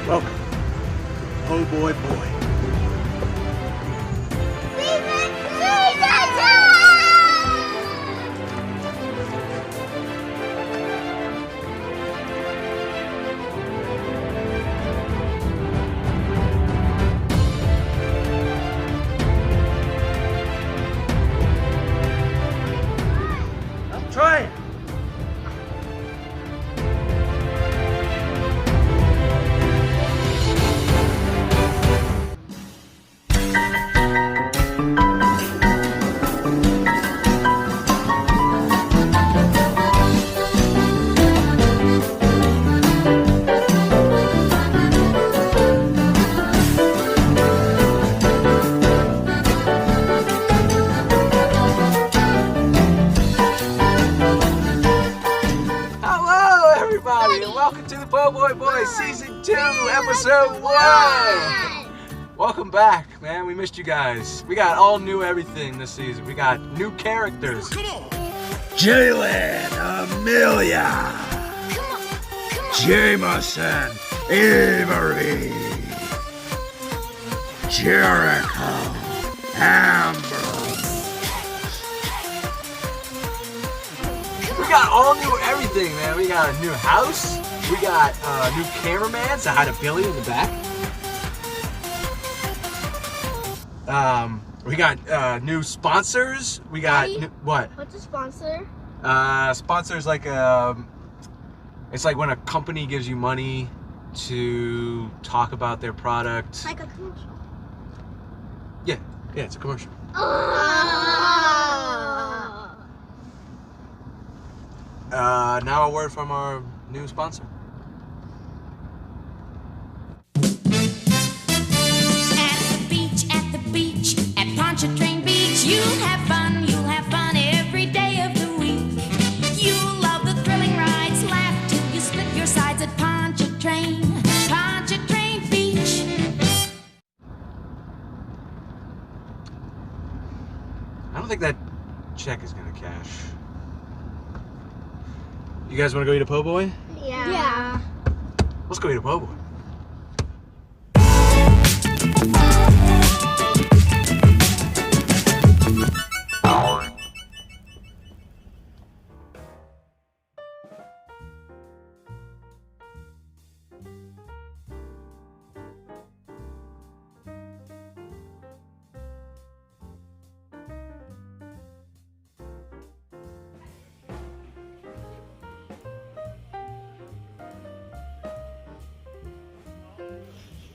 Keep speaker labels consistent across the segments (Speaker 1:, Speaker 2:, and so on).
Speaker 1: Welcome to Poboy Boy. I'm trying. And welcome to the Poboy Boy Season 2, Episode 1! Welcome back, man. We missed you guys. We got all new everything this season. We got new characters. Come on! Jalen, Amelia, Jameson, Avery, Jericho, Amber. We got all new everything, man. We got a new house. We got new cameraman. So hi to Billy in the back. We got new sponsors. We got new, what?
Speaker 2: What's a sponsor?
Speaker 1: Sponsors like it's like when a company gives you money to talk about their product.
Speaker 2: Like a commercial.
Speaker 1: Yeah, it's a commercial. Now a word from our new sponsor.
Speaker 3: At the beach, at Pontchartrain Beach, you'll have fun every day of the week. You'll love the thrilling rides, laugh till you split your sides at Pontchartrain Beach.
Speaker 1: I don't think that check is gonna cash. You guys want to go eat a po' boy?
Speaker 2: Yeah.
Speaker 1: Let's go eat a po' boy.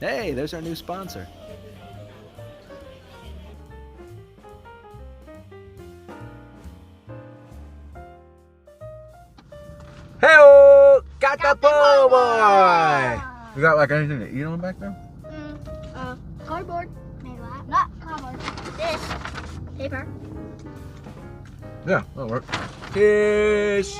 Speaker 4: Hey, there's our new sponsor.
Speaker 1: Hey, got the po' boy! You got like anything to eat on back there?
Speaker 2: Cardboard. Maybe that. Not cardboard. This. Paper.
Speaker 1: Yeah, that'll work. Fish!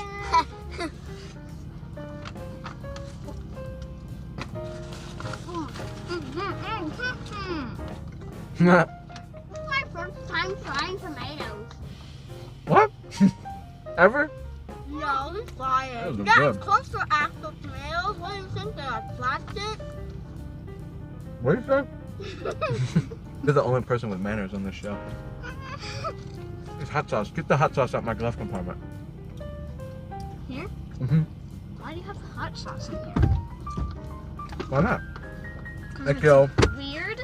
Speaker 2: My first time trying tomatoes.
Speaker 1: What? Ever?
Speaker 2: No, it's fire.
Speaker 1: Those are
Speaker 2: That's
Speaker 1: good.
Speaker 2: close to actual tomatoes. What do you think? They're plastic?
Speaker 1: What did you say? You're the only person with manners on this show. It's hot sauce. Get the hot sauce out my glove compartment.
Speaker 2: Here?
Speaker 1: Mm-hmm.
Speaker 2: Why do you have hot sauce in here?
Speaker 1: Why not?
Speaker 2: Because
Speaker 1: Go.
Speaker 2: it's weird.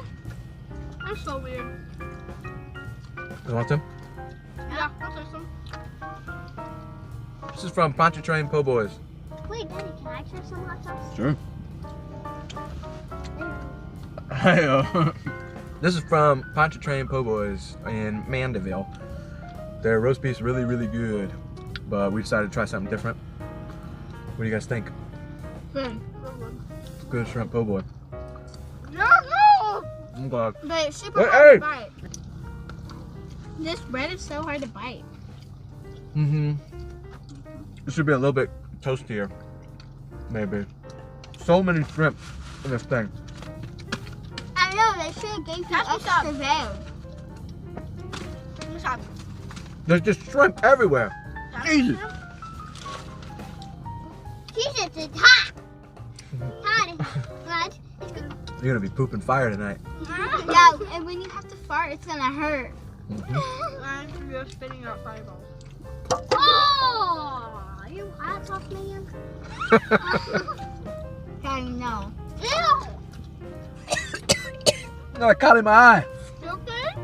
Speaker 2: That's so weird.
Speaker 1: You want some?
Speaker 2: Yeah, I'll take some.
Speaker 1: This is from Pontchartrain Po' Boys.
Speaker 2: Wait, Daddy, can I try some hot sauce?
Speaker 1: Sure. This is from Pontchartrain Po' Boys in Mandeville. Their roast beef's really, really good, but we decided to try something different. What do you guys think? Good shrimp po' boy.
Speaker 2: No!
Speaker 1: I'm glad.
Speaker 2: But it's super
Speaker 1: Hey,
Speaker 2: hard
Speaker 1: hey!
Speaker 2: to bite. This bread is so hard to bite.
Speaker 1: Mm-hmm. It should be a little bit toastier, maybe. So many shrimp in this thing.
Speaker 2: I know, they should have gave you extra veg. Mishap.
Speaker 1: There's just shrimp everywhere. Jesus.
Speaker 2: Jesus, it's hot. Hot. Watch. It's gonna...
Speaker 1: You're gonna be pooping fire tonight.
Speaker 2: Yeah, and when you have to fart, it's gonna hurt.
Speaker 5: And you're spitting out fireballs.
Speaker 2: Oh! You hot sauce man? I know. Ew!
Speaker 1: No, I caught in my eye.
Speaker 2: You okay?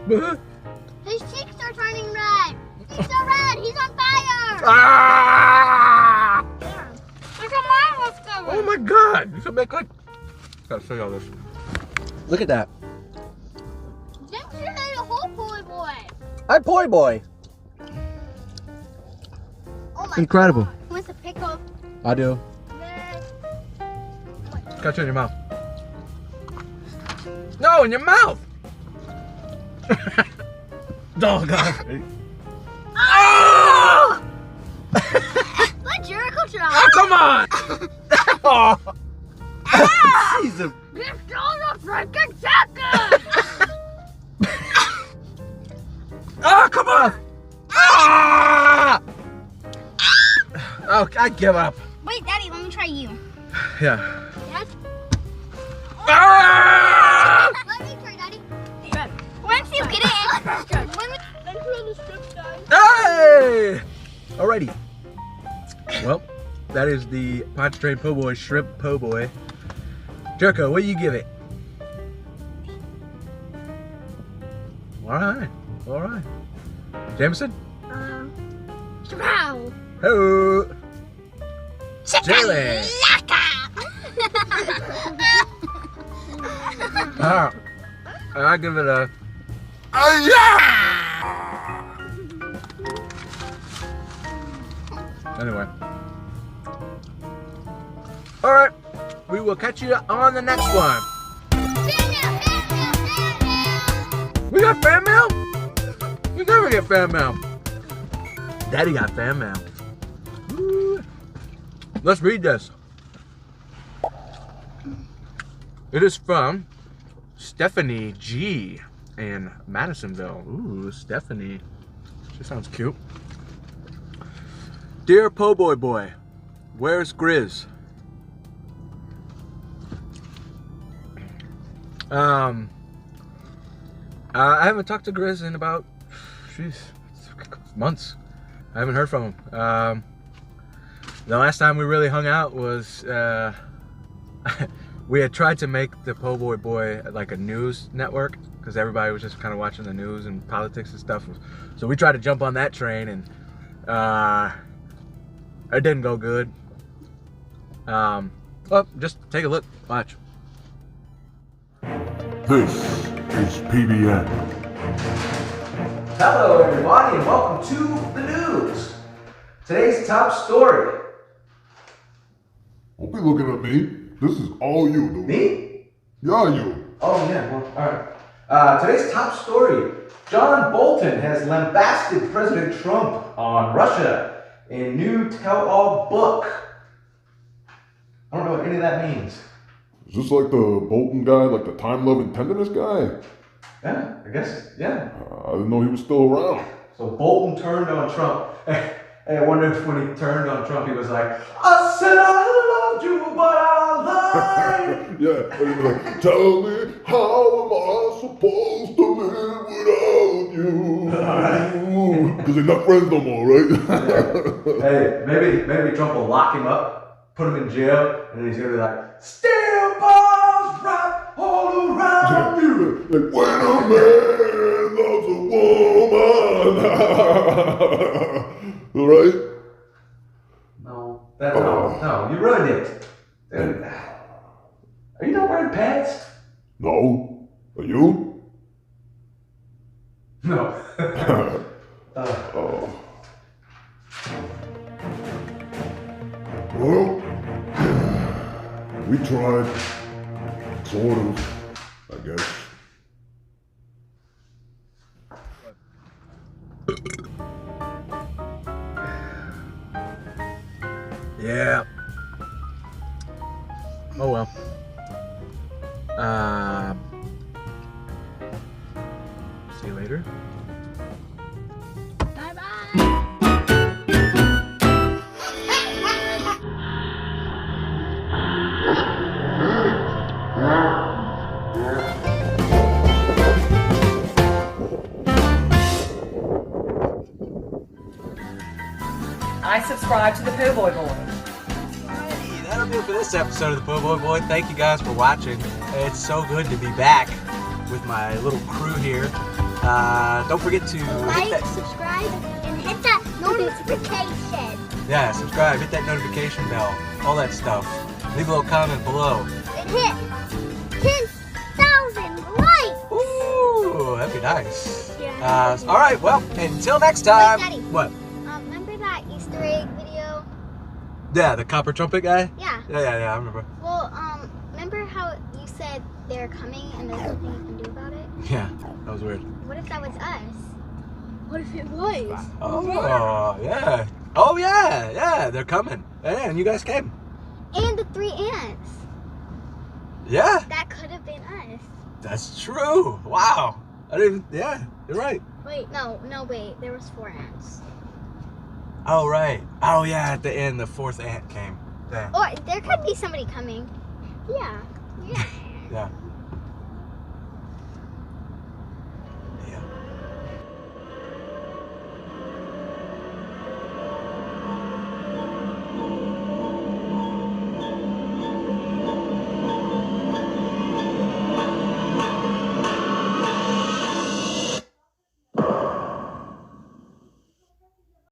Speaker 2: His cheeks are turning red. He's so red. He's on fire.
Speaker 1: Ah!
Speaker 2: Look at my leftover.
Speaker 1: Oh my God! You should make like. Gotta show you all this. Look at that.
Speaker 2: Didn't you hate a whole Poboy Boy?
Speaker 1: I'm Poboy Boy.
Speaker 2: Oh my
Speaker 1: Incredible.
Speaker 2: God. Who wants a pickle?
Speaker 1: I do.
Speaker 2: Red.
Speaker 1: Catch it in your mouth. No, in your mouth. Oh God. Ah!
Speaker 2: Let Jericho try.
Speaker 1: Oh, come on! Oh. Jesus.
Speaker 2: This is a freaking second.
Speaker 1: Oh, come on! Ah! Oh, I give up.
Speaker 2: Wait, Daddy, let me try you.
Speaker 1: Yeah.
Speaker 2: Yes?
Speaker 1: Ah!
Speaker 2: Let me try, Daddy. Once you get it,
Speaker 5: Thanks for the strips, guys.
Speaker 1: Hey! Alrighty. Well, that is the Pontchartrain Po' Boy Shrimp Po' Boy. Jericho, what do you give it? Alright. Alright. Jameson?
Speaker 2: wow.
Speaker 1: Ho! Jalen! Ah, I give it a. Anyway. Alright. We will catch you on the next one. We got fan mail? We never get fan mail. Daddy got fan mail. Woo. Let's read this. It is from Stephanie G in Madisonville. Ooh, Stephanie. She sounds cute. Dear Poboy Boy, where's Grizz? I haven't talked to Grizz in about, months. I haven't heard from him. The last time we really hung out was, we had tried to make the Poboy Boy like a news network because everybody was just kind of watching the news and politics and stuff. So we tried to jump on that train and it didn't go good. Well, just take a look. Watch.
Speaker 6: This is PBN.
Speaker 1: Hello, everybody, and welcome to the news. Today's top story.
Speaker 6: Don't be looking at me. This is all you, dude.
Speaker 1: Me?
Speaker 6: Yeah, you.
Speaker 1: Oh, yeah. Well, all right. Today's top story. John Bolton has lambasted President Trump on Russia in new tell-all book. I don't know what any of that means.
Speaker 6: Is this like the Bolton guy, like the time, love, and tenderness guy?
Speaker 1: Yeah, I guess, yeah.
Speaker 6: I didn't know he was still around.
Speaker 1: So Bolton turned on Trump. Hey, I wonder if when he turned on Trump, he was like, I said I loved you, but I lied.
Speaker 6: Yeah, and he was like, tell me, how am I supposed to live without you? Because they're not friends no more, right?
Speaker 1: Hey, maybe Trump will lock him up, put him in jail, and then he's gonna be like, steel balls wrap all around you.
Speaker 6: Like, when a man loves a woman. Right?
Speaker 1: No, you ruined it. Dude, are you not wearing pants?
Speaker 6: No. Are you?
Speaker 1: No.
Speaker 6: Oh. Well, we tried. Sort of, I guess.
Speaker 1: Yeah. Oh well. See you later.
Speaker 7: subscribe to the Poboy Boy.
Speaker 1: Hey, that'll do it for this episode of the Poboy Boy. Thank you guys for watching. It's so good to be back with my little crew here. Don't forget to
Speaker 2: Like,
Speaker 1: hit that,
Speaker 2: subscribe, and hit that notification.
Speaker 1: yeah, subscribe, hit that notification bell, all that stuff. Leave a little comment below.
Speaker 2: And hit 10,000 likes.
Speaker 1: Ooh, that'd be nice.
Speaker 2: Yeah.
Speaker 1: All right, well, until next time.
Speaker 2: Daddy.
Speaker 1: What?
Speaker 2: Remember that Easter egg video?
Speaker 1: Yeah, the copper trumpet guy?
Speaker 2: Yeah.
Speaker 1: Yeah, I remember.
Speaker 2: Well, remember how you said they're coming and there's nothing you can do about it?
Speaker 1: Yeah, that was weird.
Speaker 2: What if that was us? What if it was?
Speaker 1: Oh, yeah. Oh, yeah, they're coming. Yeah, and you guys came.
Speaker 2: And the 3 ants.
Speaker 1: Yeah,
Speaker 2: That could have been us.
Speaker 1: that's true. Wow. I didn't, yeah, you're right.
Speaker 2: Wait, no, wait. There was 4 ants.
Speaker 1: Oh, right. Oh, yeah, at the end, the 4th ant came. Yeah.
Speaker 2: Or there could be somebody coming. Yeah.
Speaker 1: Yeah.